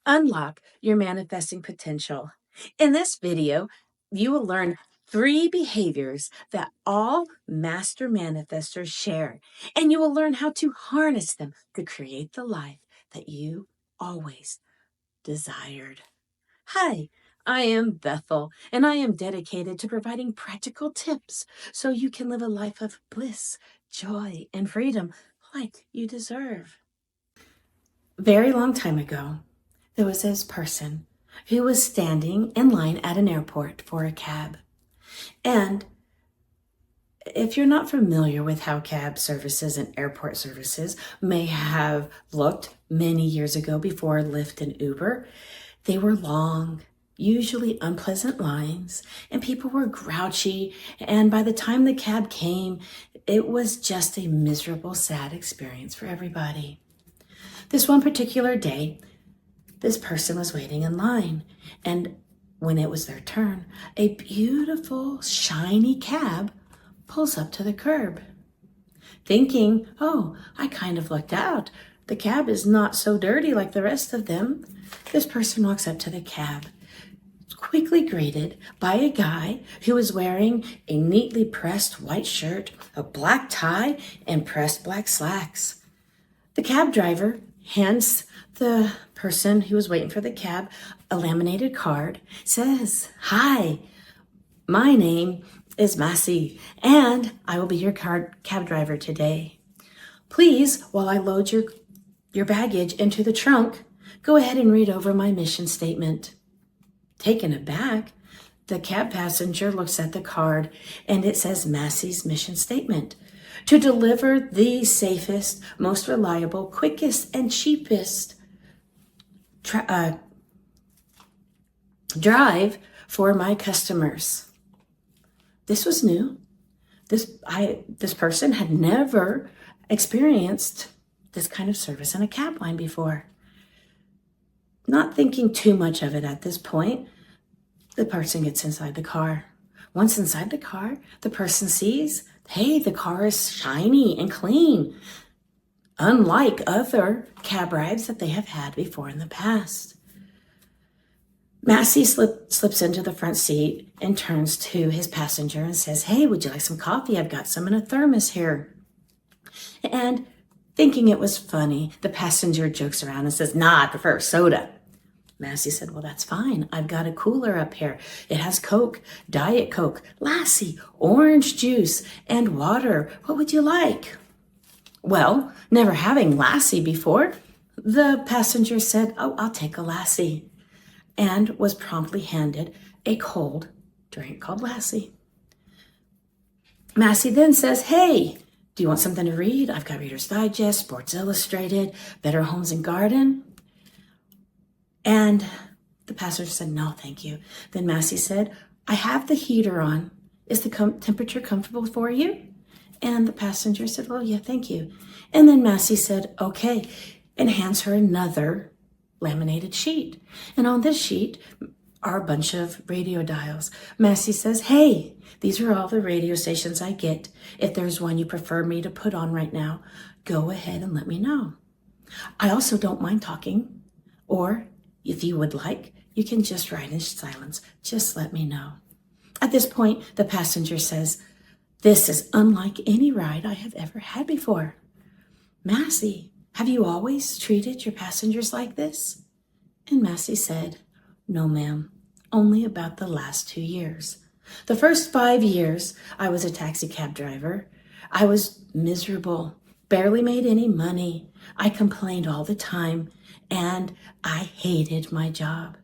Unlock your manifesting potential. In this video, you will learn 3 behaviors that all master manifestors share, and you will learn how to harness them to create the life that you always desired. Hi, I am Bethel, and I am dedicated to providing practical tips so you can live a life of bliss, joy, and freedom like you deserve. Very long time ago, there was this person who was standing in line at an airport for a cab. And if you're not familiar with how cab services and airport services may have looked many years ago before Lyft and Uber, they were long, usually unpleasant lines, and people were grouchy. And by the time the cab came, it was just a miserable, sad experience for everybody. This one particular day, this person was waiting in line, and when it was their turn, a beautiful, shiny cab pulls up to the curb. Thinking, oh, I kind of lucked out. The cab is not so dirty like the rest of them. This person walks up to the cab, quickly greeted by a guy who was wearing a neatly pressed white shirt, a black tie, and pressed black slacks. The cab driver hands the person who was waiting for the cab a laminated card, says, "Hi, my name is Massey, and I will be your cab driver today. Please, while I load your baggage into the trunk, go ahead and read over my mission statement." Taken aback, the cab passenger looks at the card, and it says Massey's mission statement: to deliver the safest, most reliable, quickest, and cheapest drive for my customers. This was new. This person had never experienced this kind of service in a cab line before. Not thinking too much of it at this point, the person gets inside the car. Once inside the car, the person sees, hey, the car is shiny and clean, unlike other cab rides that they have had before in the past. Massey slips into the front seat and turns to his passenger and says, "Hey, would you like some coffee? I've got some in a thermos here." And thinking it was funny, the passenger jokes around and says, "Nah, I prefer soda." Massey said, "Well, that's fine. I've got a cooler up here. It has Coke, Diet Coke, Lassie, orange juice, and water. What would you like?" Well, never having Lassie before, the passenger said, "Oh, I'll take a Lassie," and was promptly handed a cold drink called Lassie. Massey then says, "Hey, do you want something to read? I've got Reader's Digest, Sports Illustrated, Better Homes and Garden." And the passenger said, "No, thank you." Then Massey said, "I have the heater on. Is the temperature comfortable for you?" And the passenger said, "Well, yeah, thank you." And then Massey said, "Okay," and hands her another laminated sheet. And on this sheet are a bunch of radio dials. Massey says, "Hey, these are all the radio stations I get. If there's one you prefer me to put on right now, go ahead and let me know. I also don't mind talking, or if you would like, you can just ride in silence. Just let me know." At this point, the passenger says, "This is unlike any ride I have ever had before. Massey, have you always treated your passengers like this?" And Massey said, "No, ma'am, only about the last 2 years. The first 5 years I was a taxi cab driver. I was miserable, barely made any money. I complained all the time, and I hated my job.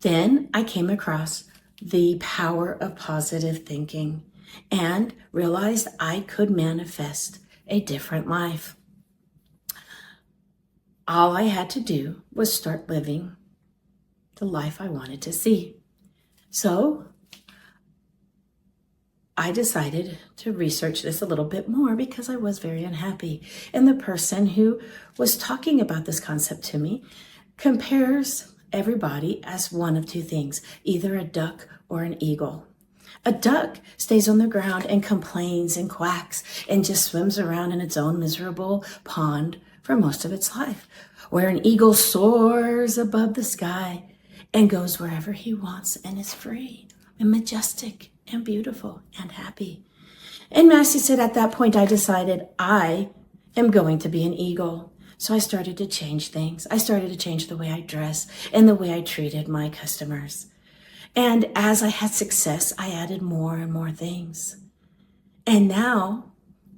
Then I came across the power of positive thinking and realized I could manifest a different life. All I had to do was start living the life I wanted to see. So I decided to research this a little bit more because I was very unhappy. And the person who was talking about this concept to me compares everybody as one of two things, either a duck or an eagle. A duck stays on the ground and complains and quacks and just swims around in its own miserable pond for most of its life. where an eagle soars above the sky and goes wherever he wants and is free and majestic and beautiful and happy. And Massey said, at that point, I decided I am going to be an eagle. So I started to change things. I started to change the way I dress and the way I treated my customers. And as I had success, I added more and more things. And now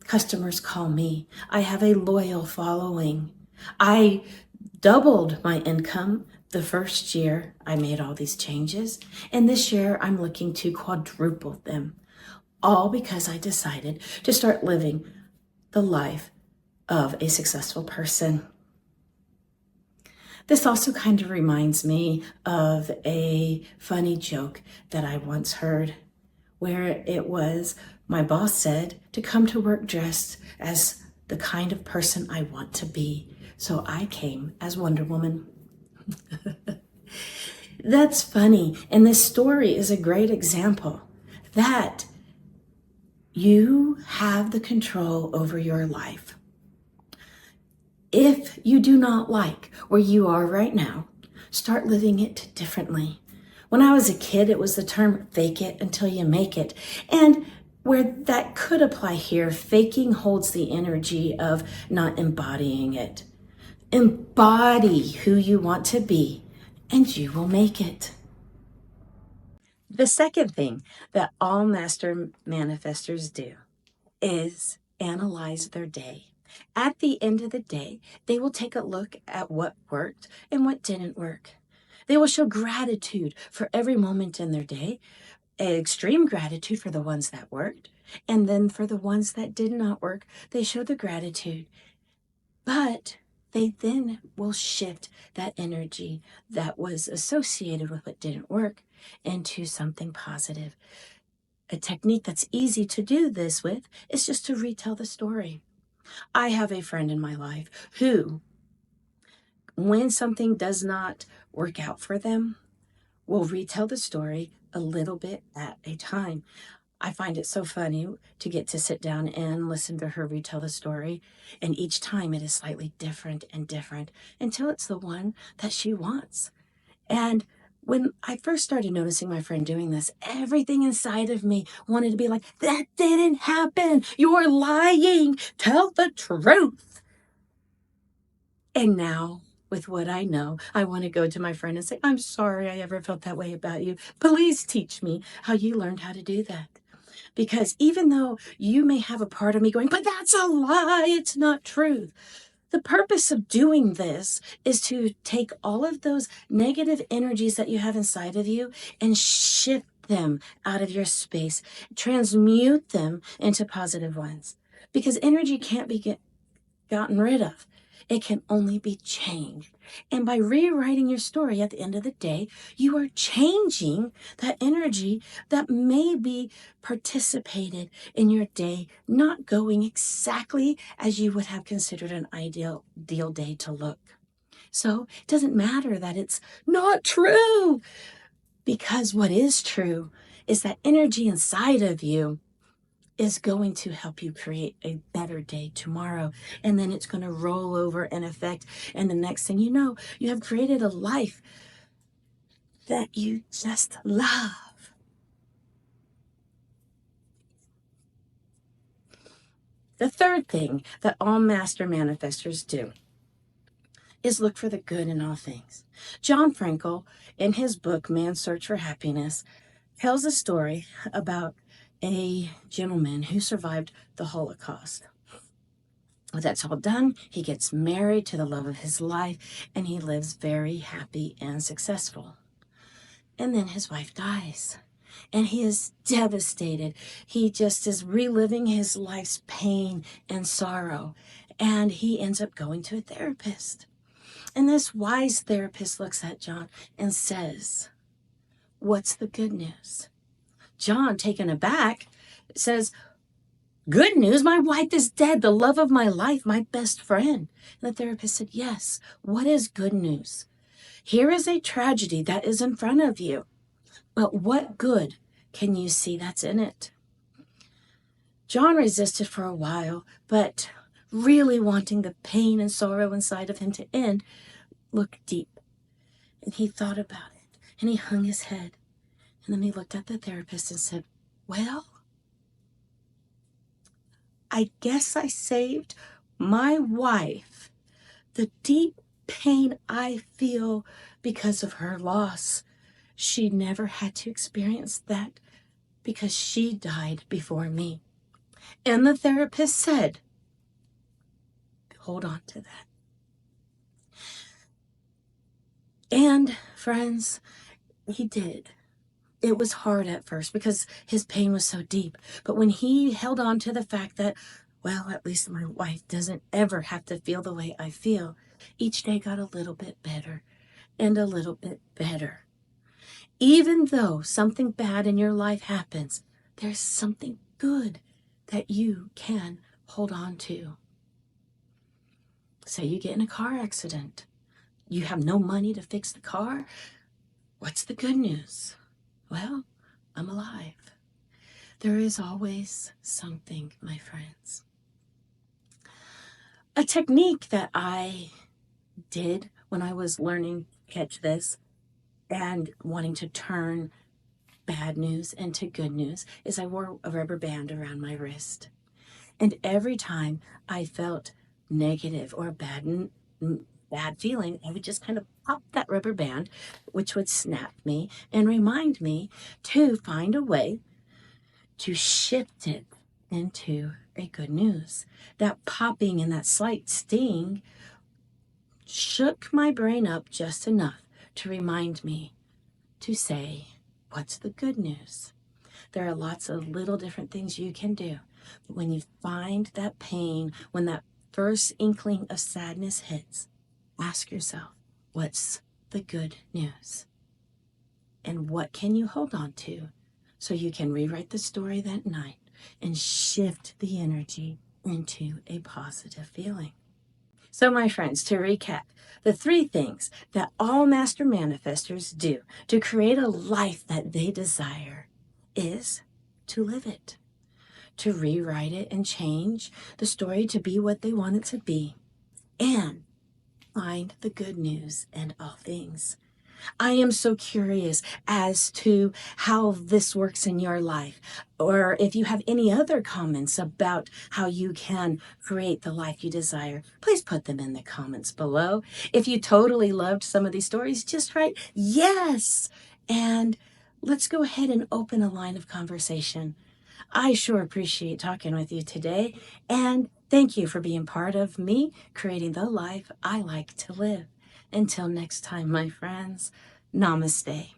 customers call me. I have a loyal following. I doubled my income the first year I made all these changes. And this year I'm looking to quadruple them, all because I decided to start living the life of a successful person. This also kind of reminds me of a funny joke that I once heard, where it was my boss said to come to work dressed as the kind of person I want to be. So I came as Wonder Woman. That's funny. And this story is a great example that you have the control over your life. If you do not like where you are right now, start living it differently. When I was a kid, it was the term fake it until you make it. And where that could apply here, faking holds the energy of not embodying it. Embody who you want to be, and you will make it. The second thing that all master manifestors do is analyze their day. At the end of the day, they will take a look at what worked and what didn't work. They will show gratitude for every moment in their day, extreme gratitude for the ones that worked, and then for the ones that did not work, they show the gratitude. But they then will shift that energy that was associated with what didn't work into something positive. A technique that's easy to do this with is just to retell the story. I have a friend in my life who, when something does not work out for them, will retell the story a little bit at a time. I find it so funny to get to sit down and listen to her retell the story. And each time it is slightly different and different until it's the one that she wants. And when I first started noticing my friend doing this, everything inside of me wanted to be like, that didn't happen. You're lying. Tell the truth. And now, with what I know, I want to go to my friend and say, I'm sorry I ever felt that way about you. Please teach me how you learned how to do that. Because even though you may have a part of me going, but that's a lie, it's not truth. The purpose of doing this is to take all of those negative energies that you have inside of you and shift them out of your space, transmute them into positive ones. Because energy can't be gotten rid of. It can only be changed. And by rewriting your story at the end of the day, you are changing that energy that may be participated in your day, not going exactly as you would have considered an ideal day to look. So it doesn't matter that it's not true, because what is true is that energy inside of you is going to help you create a better day tomorrow. And then it's going to roll over and affect. And the next thing you know, you have created a life that you just love. The third thing that all master manifestors do is look for the good in all things. John Frankl, in his book, Man's Search for Happiness, tells a story about a gentleman who survived the Holocaust. When that's all done, he gets married to the love of his life, and he lives very happy and successful. And then his wife dies, and he is devastated. He just is reliving his life's pain and sorrow, and he ends up going to a therapist. And this wise therapist looks at John and says, "What's the good news?" John, taken aback, says, "Good news, my wife is dead, the love of my life, my best friend." And the therapist said, "Yes, what is good news? Here is a tragedy that is in front of you, but what good can you see that's in it?" John resisted for a while, but really wanting the pain and sorrow inside of him to end, looked deep. And he thought about it, and he hung his head. And then he looked at the therapist and said, well, I guess I saved my wife the deep pain I feel because of her loss. She never had to experience that because she died before me. And the therapist said, hold on to that. And friends, he did. It was hard at first because his pain was so deep. But when he held on to the fact that, well, at least my wife doesn't ever have to feel the way I feel, each day got a little bit better and a little bit better. Even though something bad in your life happens, there's something good that you can hold on to. Say you get in a car accident. You have no money to fix the car. What's the good news? Well, I'm alive. There is always something, my friends. A technique that I did when I was learning, catch this, and wanting to turn bad news into good news is I wore a rubber band around my wrist. And every time I felt negative or bad feeling, I would just kind of pop that rubber band, which would snap me and remind me to find a way to shift it into a good news. That popping and that slight sting shook my brain up just enough to remind me to say, what's the good news? There are lots of little different things you can do. But when you find that pain, when that first inkling of sadness hits, ask yourself, what's the good news? And what can you hold on to so you can rewrite the story that night and shift the energy into a positive feeling? So, my friends, to recap, the 3 things that all master manifestors do to create a life that they desire is to live it, to rewrite it and change the story to be what they want it to be, and find the good news in all things. I am so curious as to how this works in your life, or if you have any other comments about how you can create the life you desire, please put them in the comments below. If you totally loved some of these stories, just write yes, and let's go ahead and open a line of conversation. I sure appreciate talking with you today, and thank you for being part of me creating the life I like to live. Until next time, my friends, namaste.